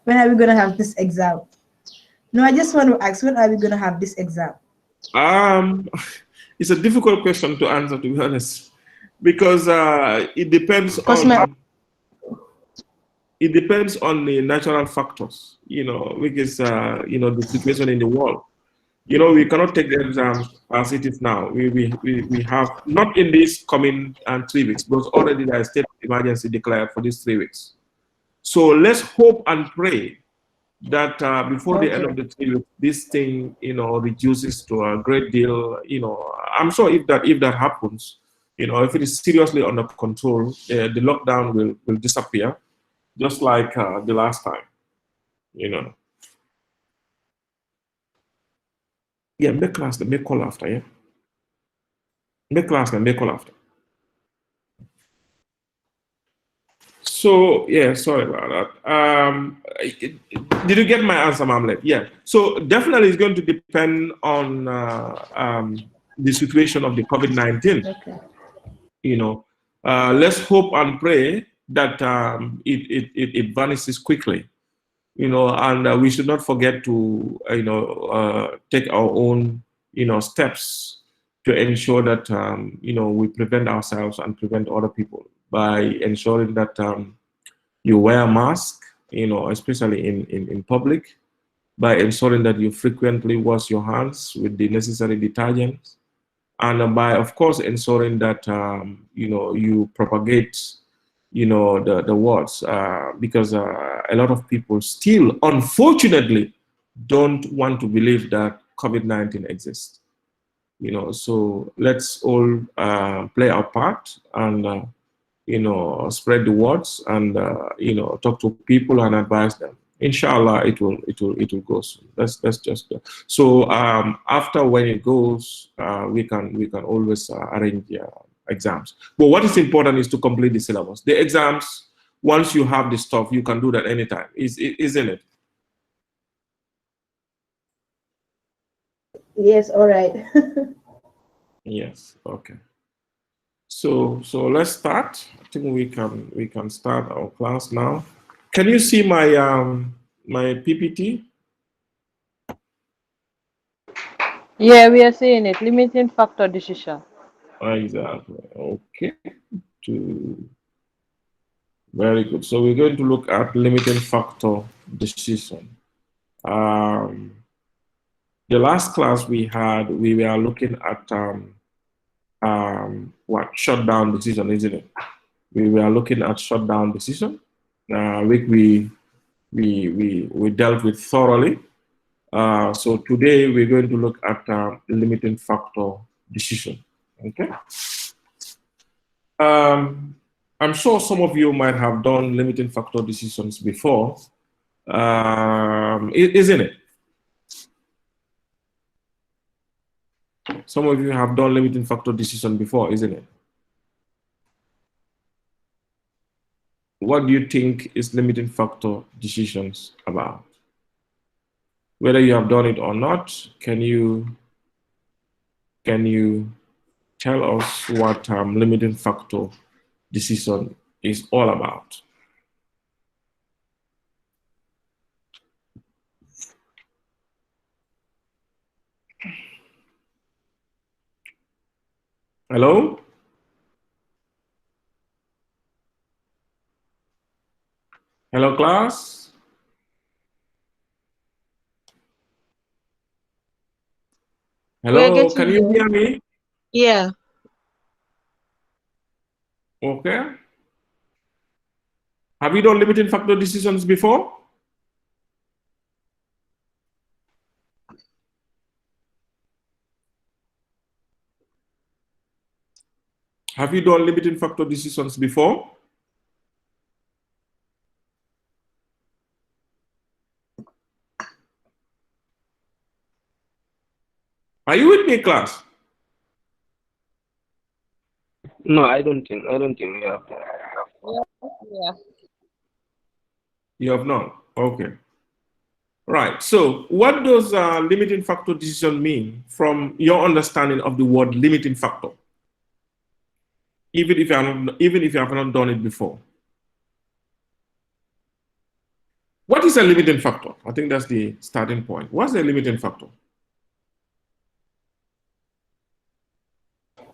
When are we gonna have this exam? No, I just want to ask, when are we gonna have this exam? Um, it's a difficult question to answer, to be honest, because it depends Cause my on the natural factors, which is the situation in the world. We cannot take the exams as it is now. We have not in these coming 3 weeks, but already there is state of emergency declared for these 3 weeks. So let's hope and pray that before the end okay. of the 3 weeks, this thing, reduces to a great deal. I'm sure if that happens, if it is seriously under control, the lockdown will disappear, just like the last time. You know. Yeah, make class, make call after. Yeah, make class, make call after. So yeah, sorry about that. Did you get my answer, Mamlet? Yeah. So definitely, it's going to depend on the situation of the COVID-19. Okay. You know, let's hope and pray that it vanishes quickly. And we should not forget to take our own steps to ensure that we prevent ourselves and prevent other people by ensuring that you wear a mask, especially in public, by ensuring that you frequently wash your hands with the necessary detergents, and by, of course, ensuring that you propagate the words, because a lot of people still, unfortunately, don't want to believe that COVID-19 exists. So let's all play our part and spread the words and talk to people and advise them. Inshallah, it will go soon. That's just so. After when it goes, we can always arrange exams. But what is important is to complete the syllabus. The exams, once you have the stuff, you can do that anytime. Isn't it? Yes, all right. Yes. Okay. So let's start. I think we can start our class now. Can you see my PPT? Yeah, we are seeing it. Limiting factor decision. Exactly. Okay. To Very good. So we're going to look at limiting factor decision. Um, the last class we had, we were looking at what shutdown decision, isn't it? We were looking at shutdown decision, which we dealt with thoroughly. So today we're going to look at limiting factor decision. Okay. I'm sure some of you might have done limiting factor decisions before, isn't it? Some of you have done limiting factor decision before, isn't it? What do you think is limiting factor decisions about? Whether you have done it or not, can you tell us what limiting factor decision is all about? Hello? Hello, class? We're Hello, can getting you there. hear me? Yeah. Okay. Have you done limiting factor decisions before? Have you done limiting factor decisions before? Are you with me, class? No, I don't think. We have. Yeah. You have not. Okay. Right. So, what does limiting factor decision mean from your understanding of the word limiting factor? Even if you have not done it before. What is a limiting factor? I think that's the starting point. What's the limiting factor?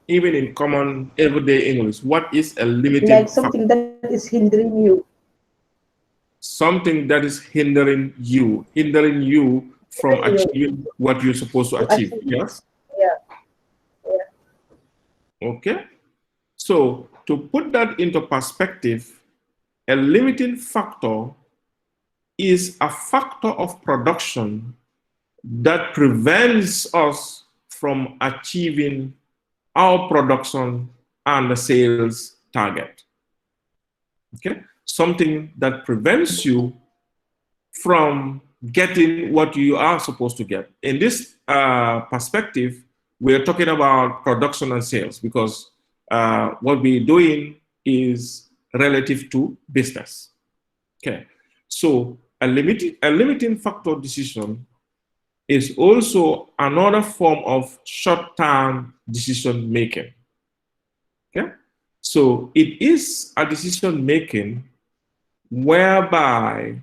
Even in common everyday English, what is a limiting Like factor? something that is hindering you. Something that is hindering you from Hindering you achieving what you're supposed to to achieve. achieve. Yes? Yeah. Yeah. Okay. So to put that into perspective, a limiting factor is a factor of production that prevents us from achieving our production and the sales target. Okay? Something that prevents you from getting what you are supposed to get. In this perspective, we're talking about production and sales because what we're doing is relative to business. Okay, so a limiting factor decision is also another form of short-term decision making. Okay, so it is a decision making whereby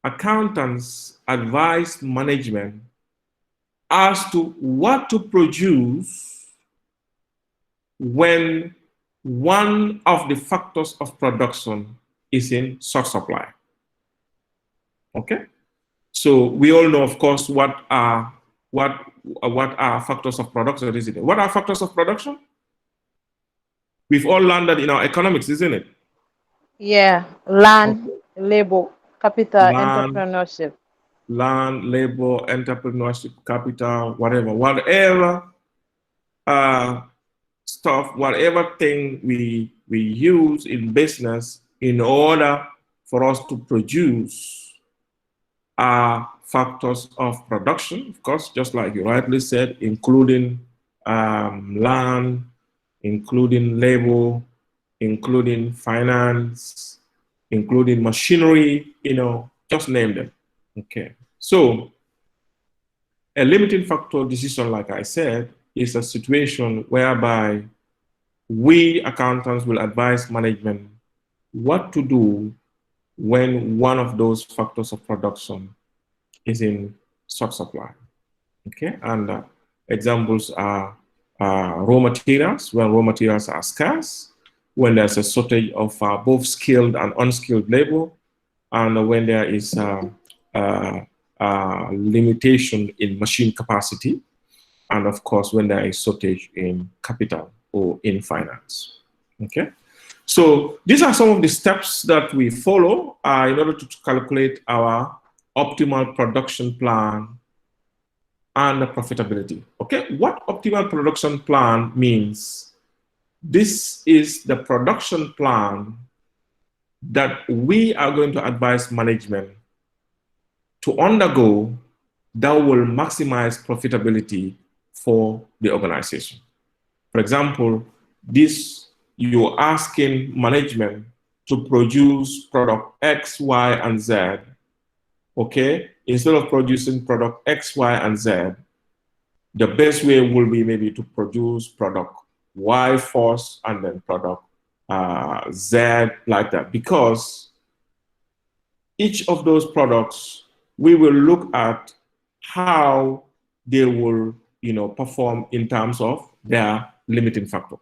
accountants advise management as to what to produce when one of the factors of production is in short supply. Okay, so we all know, of course, what are factors of production, isn't it? What are factors of production? We've all learned that in our economics, isn't it? Yeah, Okay. land, labor, capital, Land, entrepreneurship. labor, entrepreneurship, capital, whatever uh, stuff, whatever thing we use in business in order for us to produce are factors of production, of course, just like you rightly said, including land, including labor, including finance, including machinery, just name them. Okay. So a limiting factor decision, like I said, is a situation whereby we accountants will advise management what to do when one of those factors of production is in short supply. Okay, and examples are raw materials, when raw materials are scarce, when there's a shortage of both skilled and unskilled labor, and when there is limitation in machine capacity, and of course, when there is shortage in capital or in finance. Okay, so these are some of the steps that we follow in order to calculate our optimal production plan and the profitability. Okay, what optimal production plan means? This is the production plan that we are going to advise management to undergo that will maximize profitability for the organization. For example, you're asking management to produce product X, Y, and Z. Okay, instead of producing product X, Y, and Z, the best way will be maybe to produce product Y first and then product Z like that, because each of those products, we will look at how they will, perform in terms of their limiting factor.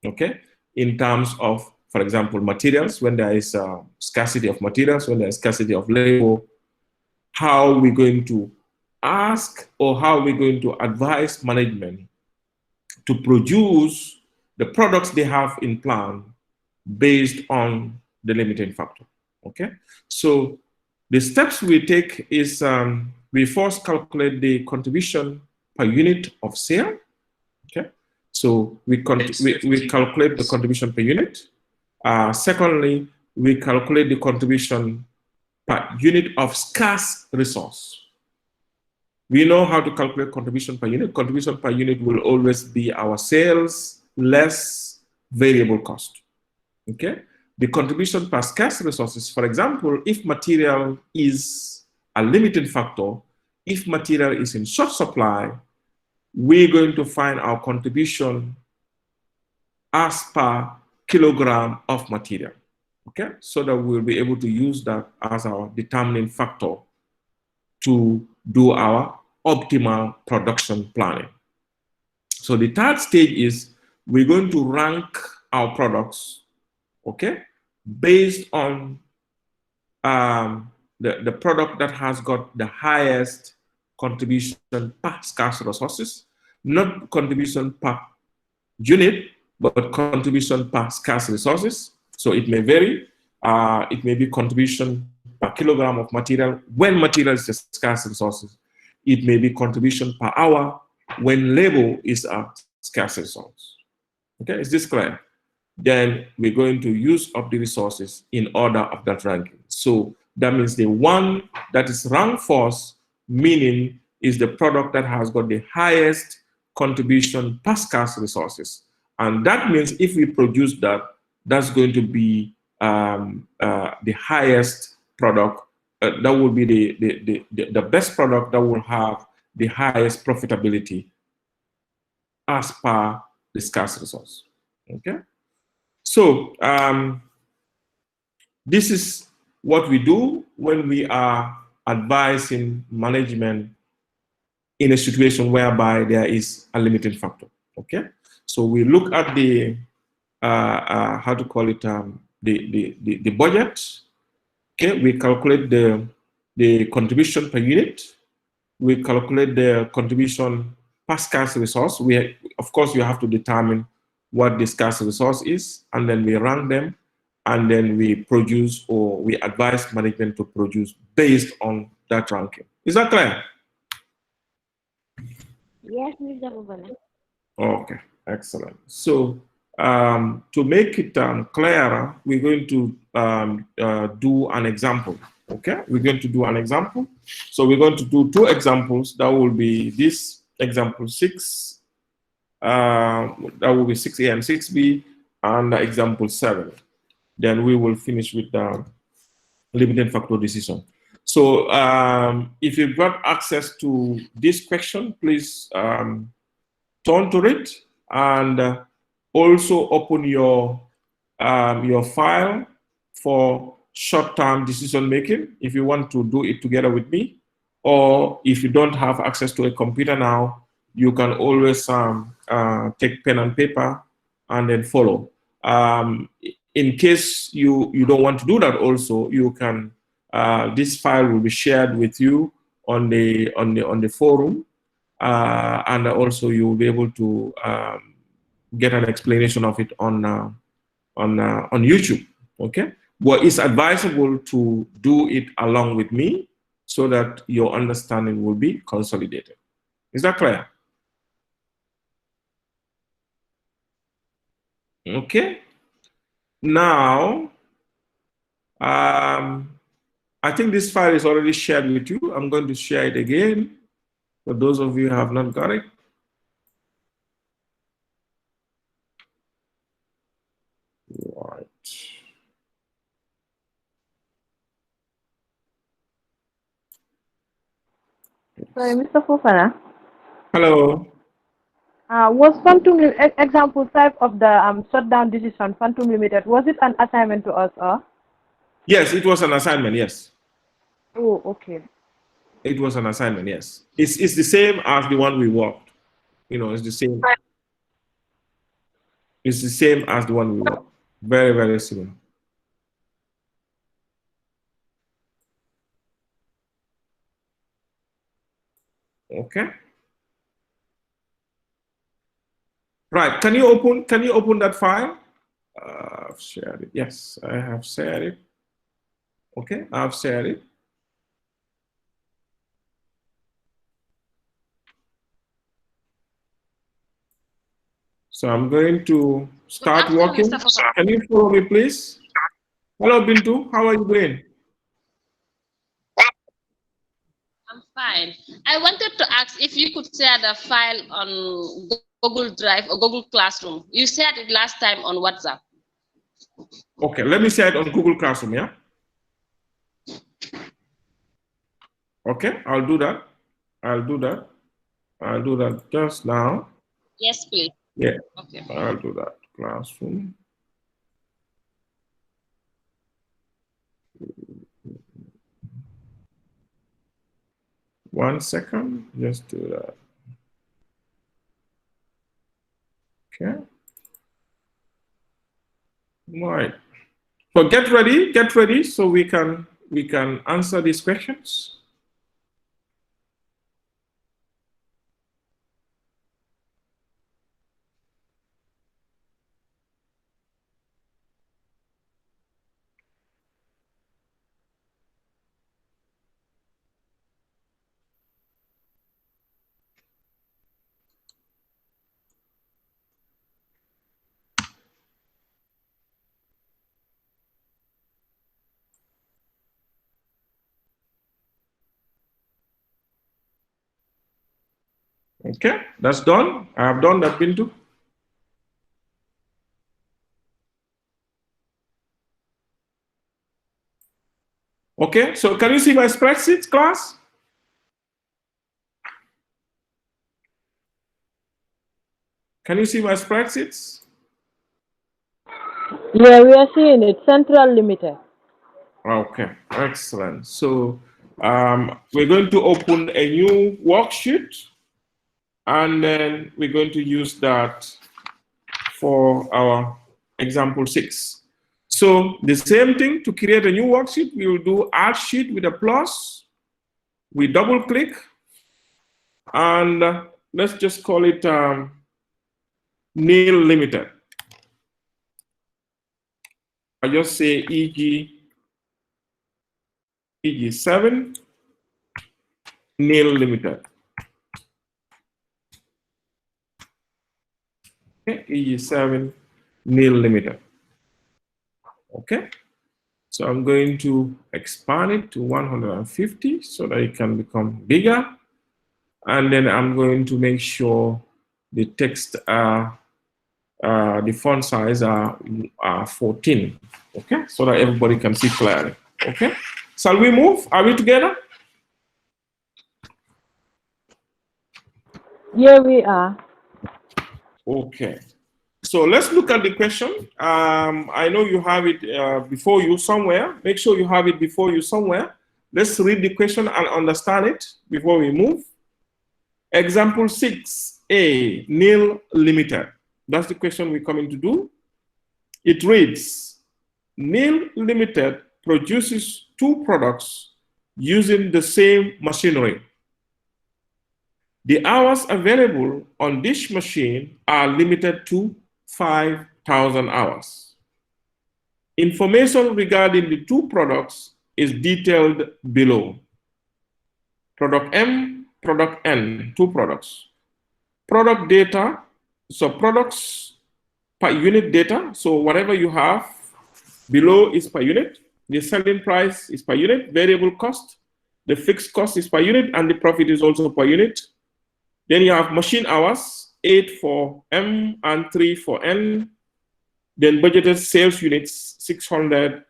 Okay, in terms of, for example, materials, when there is scarcity of materials, when there is scarcity of labor, how are we going to ask or how are we going to advise management to produce the products they have in plan based on the limiting factor. Okay, so the steps we take is we first calculate the contribution per unit of sale. Okay, so we calculate the contribution per unit. Secondly, we calculate the contribution per unit of scarce resource. We know how to calculate contribution per unit. Contribution per unit will always be our sales less variable cost. Okay? The contribution per scarce resources, for example, if material is a limiting factor, if material is in short supply, we're going to find our contribution as per kilogram of material. Okay, so that we'll be able to use that as our determining factor to do our optimal production planning. So the third stage is we're going to rank our products, okay, based on the product that has got the highest contribution per scarce resources, not contribution per unit, but contribution per scarce resources. So it may vary. It may be contribution per kilogram of material when material is a scarce resources. It may be contribution per hour when labor is a scarce resource. Okay, is this clear? Then we're going to use up the resources in order of that ranking. So that means the one that is ranked first, meaning is the product that has got the highest contribution per scarce resources. And that means if we produce that, that's going to be the highest product. That will be the best product that will have the highest profitability as per the scarce resource. Okay? So this is what we do when we are advising management in a situation whereby there is a limiting factor. Okay, so we look at the how to call it the budget. Okay, we calculate the contribution per unit. We calculate the contribution per scarce resource. Of course, you have to determine what the scarce resource is, and then we rank them, and then we produce or we advise management to produce based on that ranking. Is that clear? Yes, Mr. Bubala. Okay, excellent. So to make it clearer, we're going to do an example. Okay, we're going to do an example. So we're going to do two examples. That will be this example 6. That will be 6A and 6B, and example 7. Then we will finish with the limiting factor decision. So if you've got access to this question, please turn to it and also open your file for short-term decision making if you want to do it together with me, or if you don't have access to a computer now, you can always take pen and paper and then follow. In case you don't want to do that, also you can. This file will be shared with you on the forum, and also you will be able to get an explanation of it on YouTube. Okay, but it's advisable to do it along with me so that your understanding will be consolidated. Is that clear? Okay. Now, I think this file is already shared with you. I'm going to share it again for those of you who have not got it. Right. Sorry, Mr. Fofana. Hello. Was example 5 of the shutdown decision Phantom Limited, was it an assignment to us or? Yes, it was an assignment, yes. Oh, okay. It was an assignment, yes. It's the same as the one we worked. You know, it's the same. It's the same as the one we worked. Very, very similar. Okay. Right. Can you open that file? I've shared it. Yes, I have shared it. Okay, I've shared it. So I'm going to start working. Can you follow me, please? Hello, Bintu. How are you doing? I'm fine. I wanted to ask if you could share the file on Google Drive or Google Classroom. You shared it last time on WhatsApp. Okay, let me share it on Google Classroom, yeah? Okay, I'll do that. I'll do that. I'll do that just now. Yes, please. Yeah, Okay. I'll do that. Classroom. 1 second, just do that. Okay. All right. So get ready so we can answer these questions. Okay, that's done. I have done that, Bintu. Okay, so can you see my spreadsheet, class? Can you see my spreadsheets? Yeah, we are seeing it. Central Limited. Okay, excellent. So we're going to open a new worksheet, and then we're going to use that for our example 6. So the same thing, to create a new worksheet, we will do add sheet with a plus. We double click, and let's just call it nil limited. I just say EG7 nil limited. Okay, EG7 nil limited. Okay, so I'm going to expand it to 150 so that it can become bigger, and then I'm going to make sure the text the font size are 14. Okay, so that everybody can see clearly. Okay, shall we move? Are we together? Yeah, we are. Okay, so let's look at the question. I know you have it before you somewhere. Make sure you have it before you somewhere. Let's read the question and understand it before we move. Example 6A, nil limited. That's the question we're coming to do. It reads, nil limited produces 2 products using the same machinery. The hours available on this machine are limited to 5,000 hours. Information regarding the 2 products is detailed below. Product M, product N, 2 products. Product data, so products per unit data, so whatever you have below is per unit. The selling price is per unit, variable cost, the fixed cost is per unit, and the profit is also per unit. Then you have machine hours, 8 for M and 3 for N. Then budgeted sales units, 600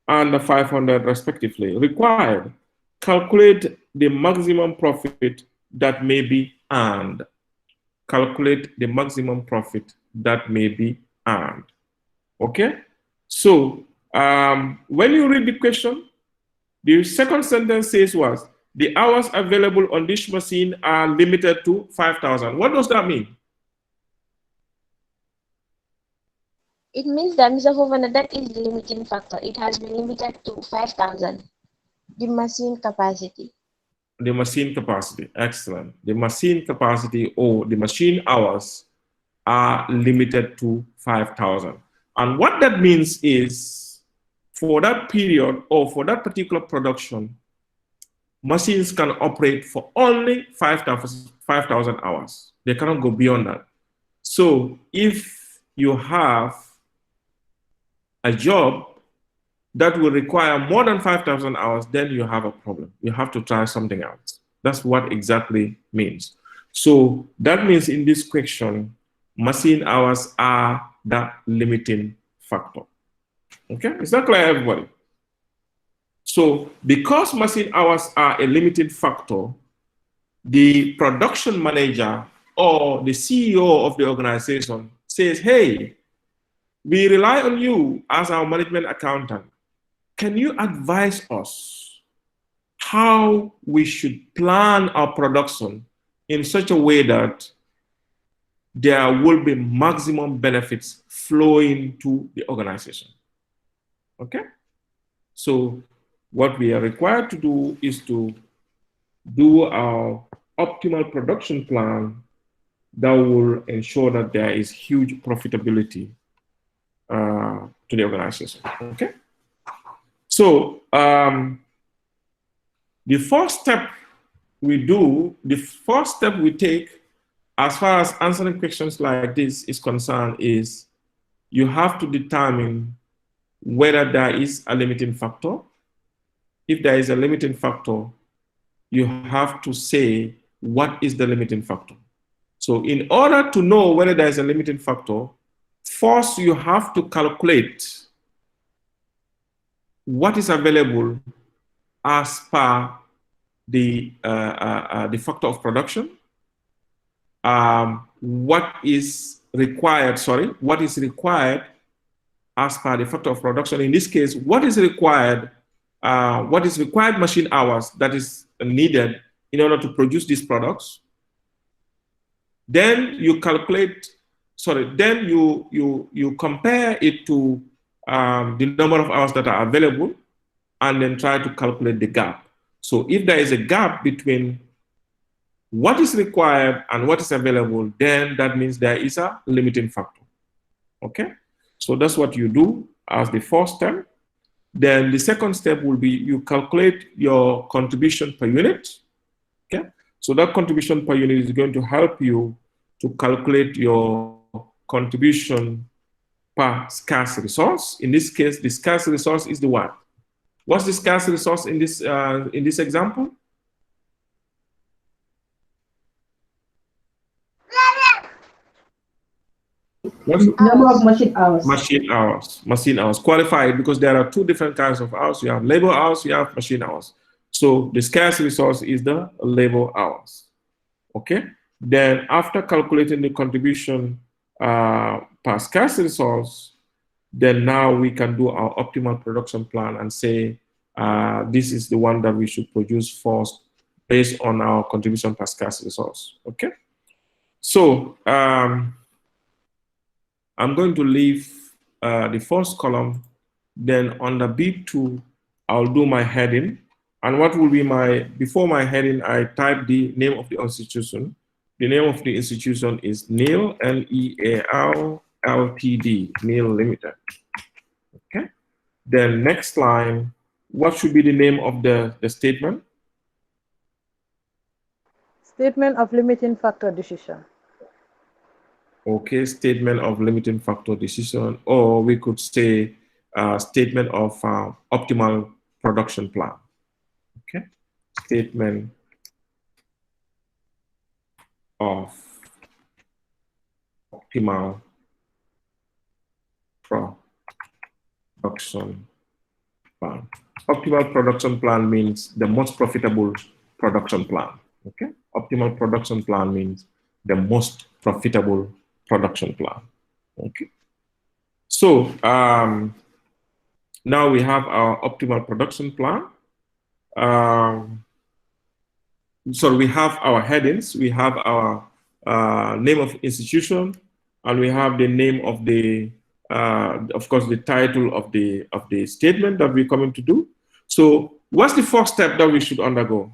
and 500 respectively. Required, calculate the maximum profit that may be earned. Calculate the maximum profit that may be earned. Okay? So when you read the question, the second sentence says was, the hours available on this machine are limited to 5,000. What does that mean? It means that, Mr. Fofana, that is the limiting factor. It has been limited to 5,000. The machine capacity. The machine capacity, excellent. The machine capacity or the machine hours are limited to 5,000. And what that means is, for that period or for that particular production, machines can operate for only 5,000 hours. They cannot go beyond that. So if you have a job that will require more than 5,000 hours, then you have a problem. You have to try something else. That's what exactly means. So that means in this question, machine hours are the limiting factor. Okay, is that clear, everybody? So because machine hours are a limiting factor, the production manager or the CEO of the organization says, hey, we rely on you as our management accountant. Can you advise us how we should plan our production in such a way that there will be maximum benefits flowing to the organization. Okay? So what we are required to do is to do our optimal production plan that will ensure that there is huge profitability to the organization. Okay? So the first step we take as far as answering questions like this is concerned is you have to determine whether there is a limiting factor. If there is a limiting factor, you have to say what is the limiting factor. So in order to know whether there is a limiting factor, first you have to calculate what is available as per the factor of production, what is required as per the factor of production. In this case, what is required machine hours that is needed in order to produce these products. Then you you compare it to the number of hours that are available and then try to calculate the gap. So if there is a gap between what is required and what is available, then that means there is a limiting factor. Okay? So that's what you do as the first step. Then the second step will be you calculate your contribution per unit. Okay? So that contribution per unit is going to help you to calculate your contribution per scarce resource. In this case, the scarce resource is the what? What's the scarce resource in this example? Number of machine hours. Machine hours. Qualified because there are two different kinds of hours. You have labor hours, you have machine hours. So the scarce resource is the labor hours. Okay? Then after calculating the contribution per scarce resource, then now we can do our optimal production plan and say this is the one that we should produce first based on our contribution per scarce resource. Okay? So I'm going to leave the first column. Then under B2, I'll do my heading. And what will be before my heading, I type the name of the institution. The name of the institution is NEAL, N-E-A-L Ltd, NEAL Limited. Okay. Then next line, what should be the name of the statement? Statement of limiting factor decision. Okay, statement of limiting factor decision, or we could say statement of optimal production plan. Okay, statement of optimal production plan. Optimal production plan means the most profitable production plan. Okay, optimal production plan means the most profitable production plan. Okay. So now we have our optimal production plan. So we have our headings, we have our name of institution, and we have the name of the, of course, the title of the statement that we're coming to do. So what's the first step that we should undergo?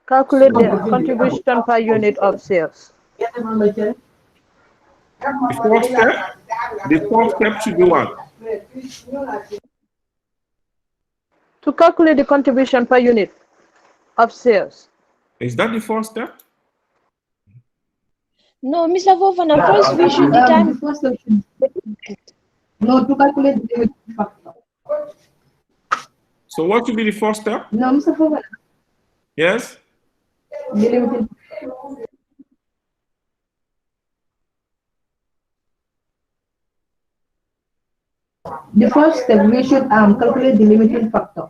Calculate the contribution per unit of sales. The first step should be what? To calculate the contribution per unit of sales. Is that the first step? No, Mr. Fofana, first we should determine. No, to calculate the limiting factor. So what should be the first step? No, Mr. Fofana. Yes? The limiting. The first step, we should calculate the limiting factor.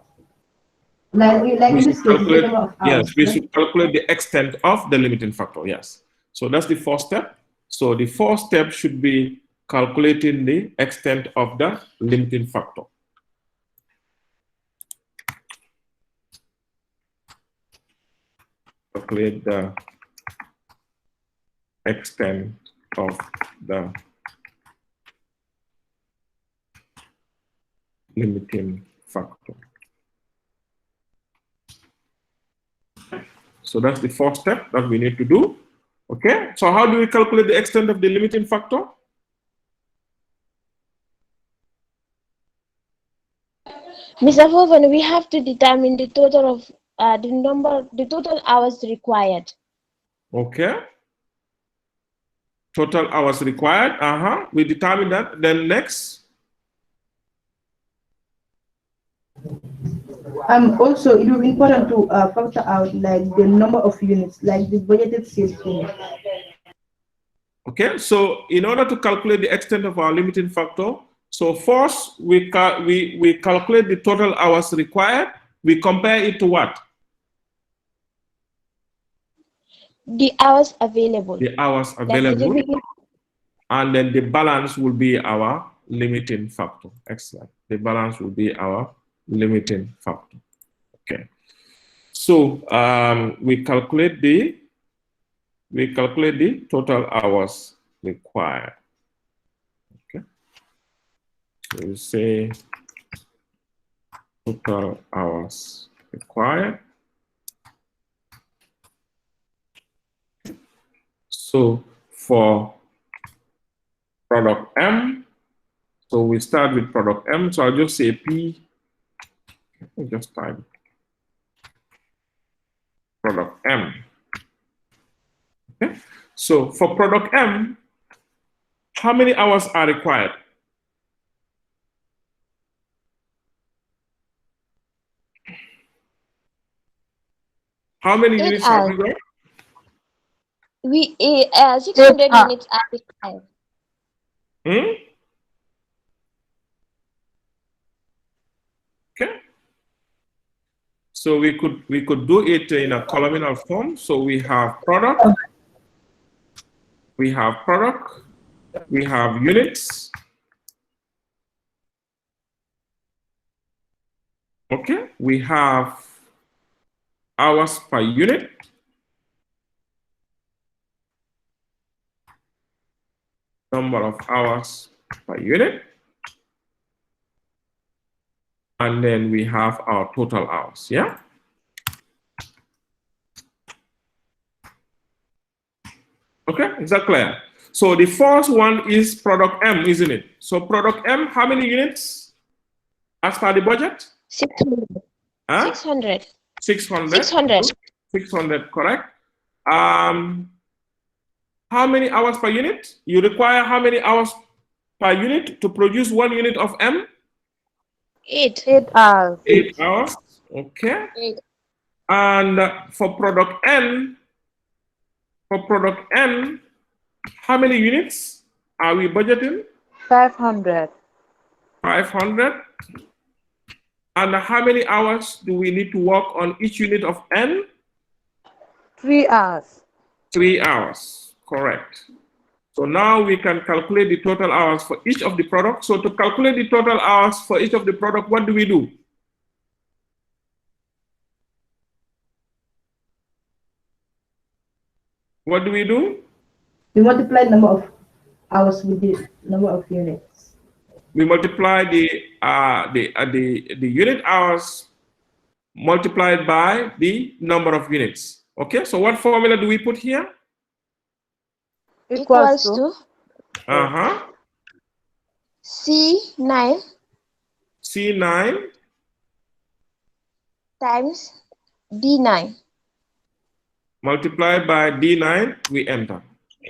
Like in this case, the number of hours. Yes, we should calculate the extent of the limiting factor, yes. So that's the first step. So the first step should be calculating the extent of the limiting factor. Calculate the extent of the limiting factor. So that's the first step that we need to do. Okay, so how do we calculate the extent of the limiting factor? Mr. Hoven, we have to determine the total of the total hours required. Okay. Total hours required. We determine that. Then next. Also, it will be important to factor out like the number of units, like the budgeted sales unit. Okay, so in order to calculate the extent of our limiting factor, so first we calculate the total hours required. We compare it to what? The hours available. The hours available. And then the balance will be our limiting factor. Excellent. The balance will be our limiting factor. Okay. So we calculate the total hours required. Okay. So we say total hours required. So for product M, so we start with product M. So I'll just say P. Let me just type product M. Okay. So for product M, how many hours are required? How many units have we got? We 600 units are required. Okay. So we could do it in a columnar form. So we have product, we have units. Okay, we have hours per unit. Number of hours per unit. And then we have our total hours, yeah? Okay, is that clear? So the first one is product M, isn't it? So product M, how many units as per the budget? 600. Huh? 600. 600. 600. 600, correct. How many hours per unit? You require how many hours per unit to produce 1 unit of M? 8. 8 hours. 8 hours, okay. 8. And for product N, how many units are we budgeting? 500. 500. And how many hours do we need to work on each unit of N? 3 hours. 3 hours, correct. So now we can calculate the total hours for each of the products. So to calculate the total hours for each of the product, what do we do? What do we do? We multiply the number of hours with the number of units. We multiply the unit hours multiplied by the number of units. Okay, so what formula do we put here? Equals to C9 times D9 multiplied by D9, we enter.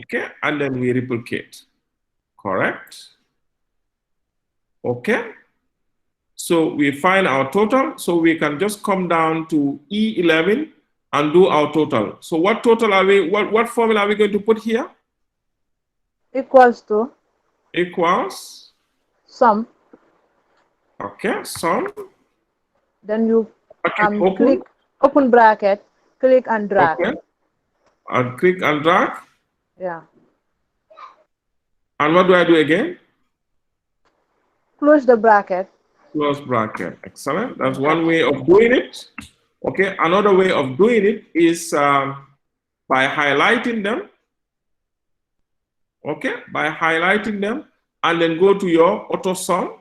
Okay, and then we replicate. Correct. Okay. So we find our total. So we can just come down to E11 and do our total. So what total are we, what formula are we going to put here? equals to Equals. sum. Okay, sum. Then you Open. click open bracket, click and drag. Okay. And click and drag. Yeah. And what do I do again? Close the bracket. Close bracket. Excellent. That's one way of doing it. Okay. Another way of doing it is by highlighting them. Okay. By highlighting them and then go to your auto sum.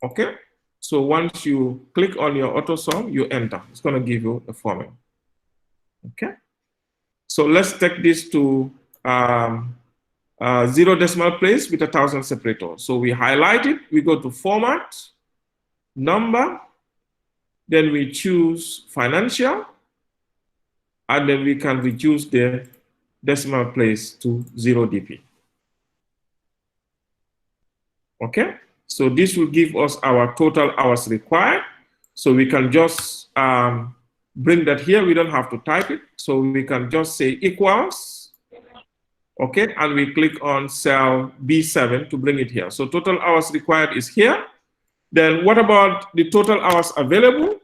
Okay. So once you click on your auto sum, you enter. It's going to give you the formula. Okay. So let's take this to 0 decimal place with 1,000 separator. So we highlight it, we go to format, number, then we choose financial, and then we can reduce the decimal place to 0 dp. Okay, so this will give us our total hours required. So we can just bring that here. We don't have to type it. So we can just say equals. Okay, and we click on cell B7 to bring it here. So total hours required is here. Then what about the total hours available?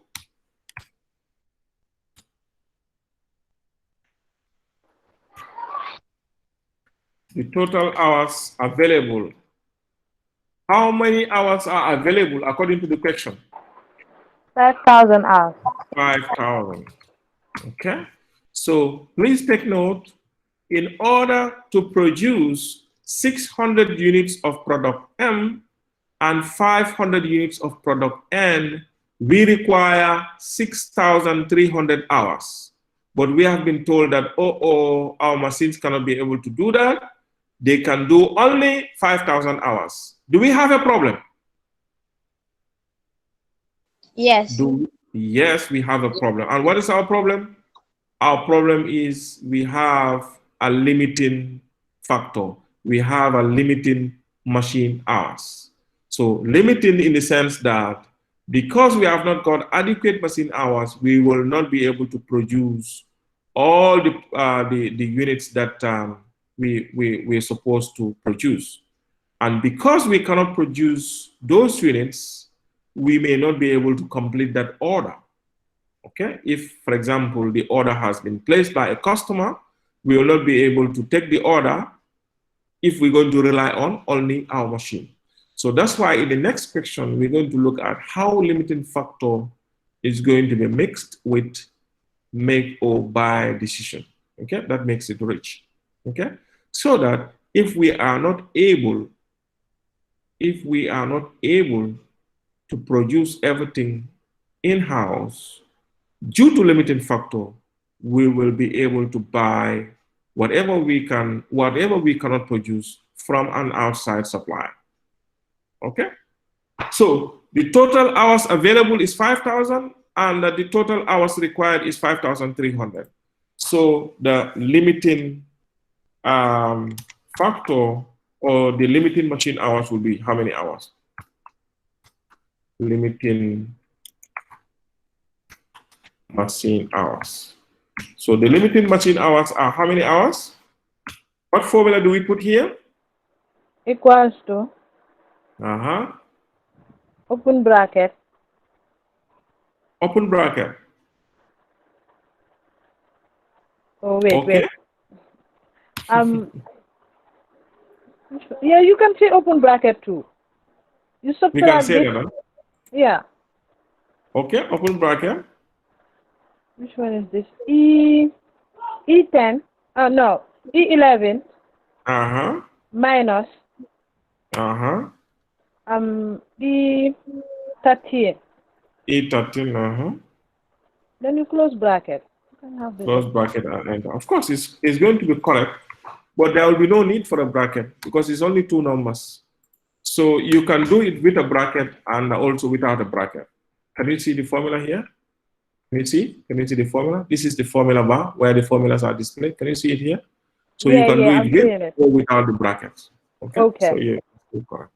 The total hours available. How many hours are available according to the question? 5,000 hours. 5,000. Okay. So please take note, in order to produce 600 units of product M and 500 units of product N, we require 6,300 hours. But we have been told that, our machines cannot be able to do that. They can do only 5,000 hours. Do we have a problem? Yes. Yes, we have a problem. And what is our problem? Our problem is we have a limiting factor. We have a limiting machine hours. So limiting in the sense that because we have not got adequate machine hours, we will not be able to produce all the units that we're supposed to produce. And because we cannot produce those units, we may not be able to complete that order. Okay, if, for example, the order has been placed by a customer, we will not be able to take the order if we're going to rely on only our machine. So that's why in the next section, we're going to look at how limiting factor is going to be mixed with make or buy decision. Okay, that makes it rich. Okay, so that if we are not able to produce everything in-house, due to limiting factor, we will be able to buy whatever we cannot produce from an outside supplier. Okay? So the total hours available is 5,000 and the total hours required is 5,300. So the limiting factor or the limiting machine hours will be how many hours? Limiting machine hours. So the limiting machine hours are how many hours? What formula do we put here? Equals to open bracket. Open bracket. Oh, wait, Okay. wait. Yeah, you can say open bracket too. You subtract We can say this. that. Huh? Yeah. Okay, open bracket. Which one is this? E10. No. E11. Minus. E13. E13. Then you close bracket. You can have this. Close bracket and enter. Of course, it's going to be correct, but there will be no need for a bracket because it's only two numbers. So you can do it with a bracket and also without a bracket. Can you see the formula here? Can you see? Can you see the formula? This is the formula bar where the formulas are displayed. Can you see it here? So you can do it with or without the brackets. Okay. So yeah, correct.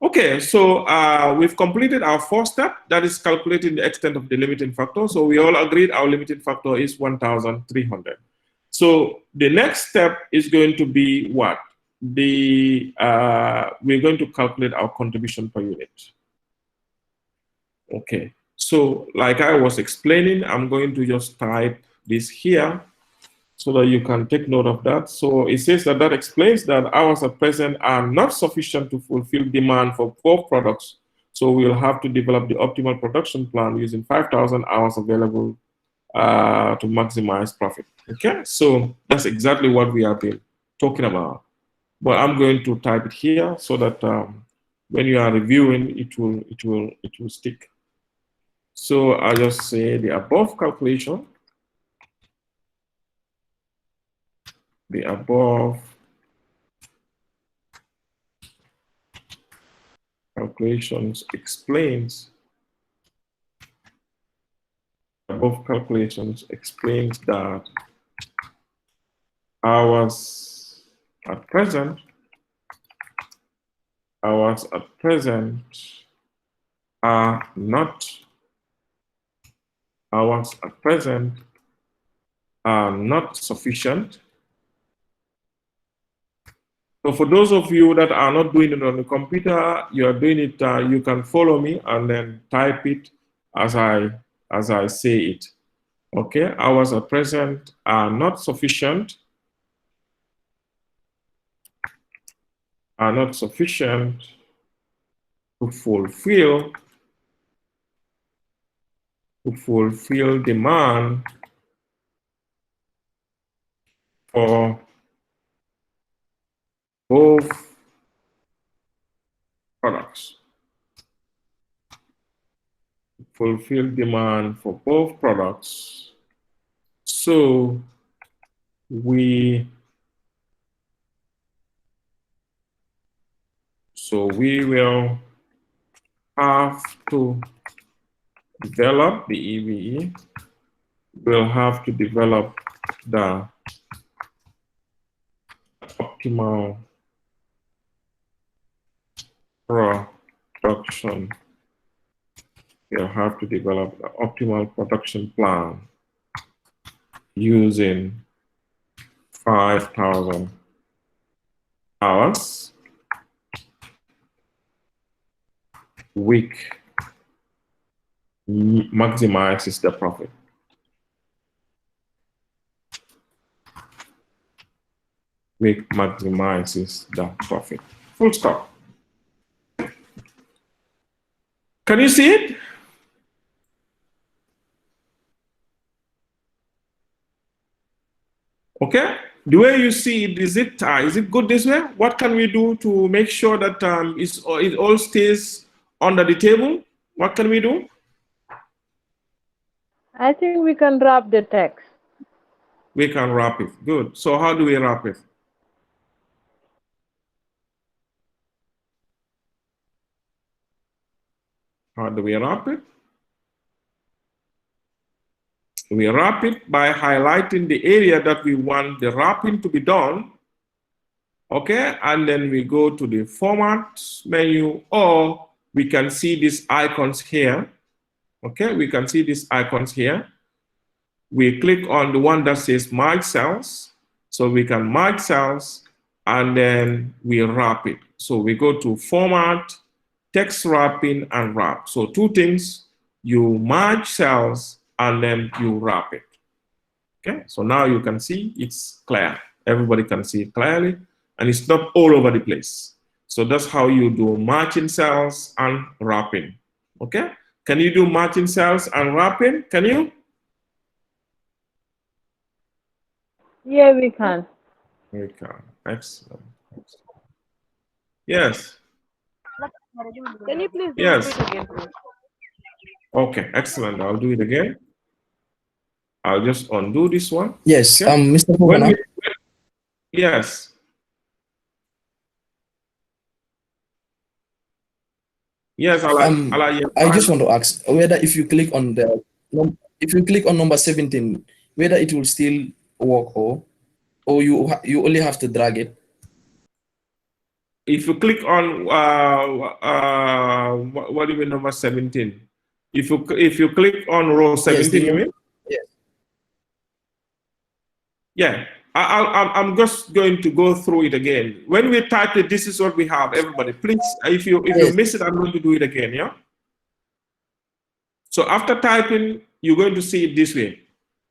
Okay, so we've completed our first step, that is calculating the extent of the limiting factor. So we all agreed our limiting factor is 1,300. So the next step is going to be what? We're going to calculate our contribution per unit. Okay, so like I was explaining, I'm going to just type this here. so that you can take note of that. So it says that explains that hours at present are not sufficient to fulfill demand for both products. So we'll have to develop the optimal production plan using 5,000 hours available to maximize profit. Okay, so that's exactly what we have been talking about. But I'm going to type it here so that when you are reviewing, it will stick. So I'll just say the above calculation. The above calculations explains that hours at present are not sufficient. So for those of you that are not doing it on the computer, you are doing it, you can follow me and then type it as I say it. Okay, hours at present are not sufficient, to fulfill demand for both products. Fulfill demand for both products. So we will have to develop the EVE. We'll have to develop the optimal production. We'll have to develop the optimal production plan using 5,000 hours week maximizes the profit. Week maximizes the profit. Full stop. Can you see it? Okay. The way you see it, is it good this way? What can we do to make sure that it all stays under the table? What can we do? I think we can wrap the text. We can wrap it. Good. So how do we wrap it? How do we wrap it? We wrap it by highlighting the area that we want the wrapping to be done. Okay, and then we go to the format menu, or we can see these icons here. Okay, we can see these icons here. We click on the one that says merge cells. So we can merge cells and then we wrap it. So we go to format, text wrapping, and wrap. So two things, you merge cells and then you wrap it. Okay, so now you can see it's clear. Everybody can see it clearly, and it's not all over the place. So that's how you do matching cells and wrapping. Okay, can you do matching cells and wrapping? Can you? Yeah, we can. We can. Excellent. Yes. Can you please do Yes. it again, please? Okay, excellent. I'll do it again. I'll just undo this one. Yes, Okay. Mr. Governor. Yes. Yes, I just want to ask whether if you click on number 17, whether it will still work, or you only have to drag it. If you click on what do you mean number 17? If you click on row 17, Yes, you mean? Yes. Yeah. I'm just going to go through it again. When we type it, this is what we have. Everybody, please, if you miss it, I'm going to do it again. Yeah. So after typing, you're going to see it this way.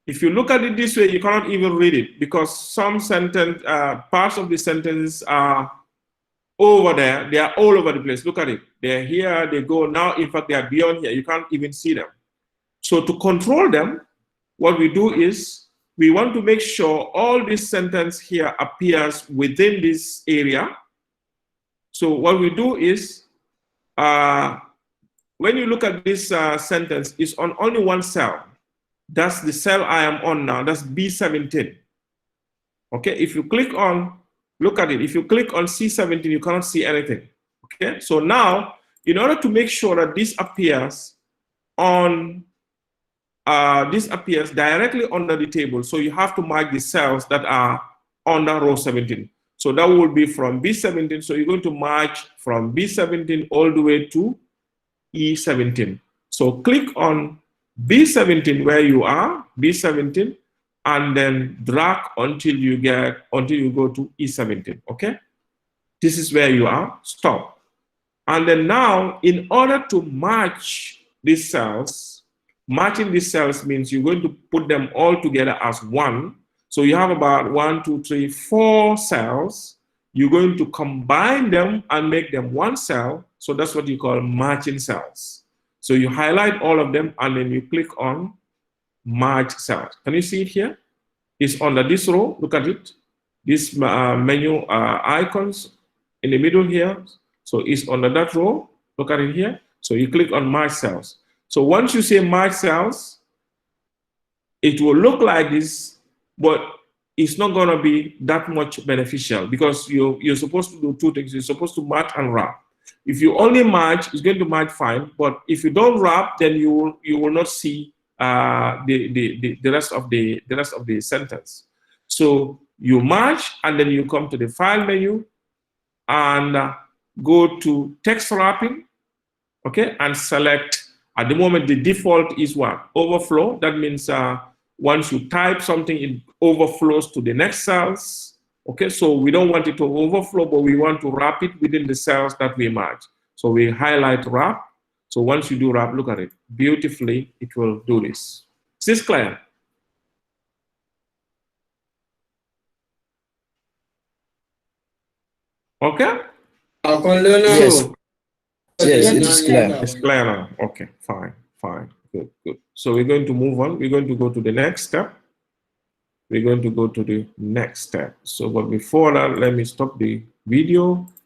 If you look at it this way, you cannot even read it because some sentence, parts of the sentences are over there. They are all over the place. Look at it. They're here, they go. Now, in fact, they are beyond here. You can't even see them. So to control them, what we do is we want to make sure all this sentence here appears within this area. So what we do is, when you look at this sentence, it's on only one cell. That's the cell I am on now. That's B17. Okay, if you click on, look at it. If you click on C17, you cannot see anything. Okay, so now, in order to make sure that this appears on, this appears directly under the table, so you have to mark the cells that are under row 17. So that will be from B17. So you're going to march from B17 all the way to E17. So click on B17 where you are, B17, and then drag until you go to E17. Okay, this is where you are. Stop. And then now, in order to match these cells, matching these cells means you're going to put them all together as one. So you have about 1, 2, 3, 4 cells. You're going to combine them and make them one cell. So that's what you call matching cells. So you highlight all of them and then you click on merge cells. Can you see it here? It's under this row. Look at it. This menu icons in the middle here. So it's under that row. Look at it here. So you click on merge cells. So once you say merge cells, it will look like this, but it's not going to be that much beneficial because you're supposed to do two things. You're supposed to match and wrap. If you only match, it's going to match fine. But if you don't wrap, then you will not see the rest of the sentence. So you match, and then you come to the file menu and go to text wrapping, okay, and select. At the moment, the default is what? Overflow. That means once you type something, it overflows to the next cells. Okay, so we don't want it to overflow, but we want to wrap it within the cells that we match. So we highlight wrap. So once you do wrap, look at it. Beautifully, it will do this. Is this clear? Okay? Yes. Yes, it is clear. It's clear now. Okay, fine, good, good. So we're going to move on. We're going to go to the next step. We're going to go to the next step. So, but before that, let me stop the video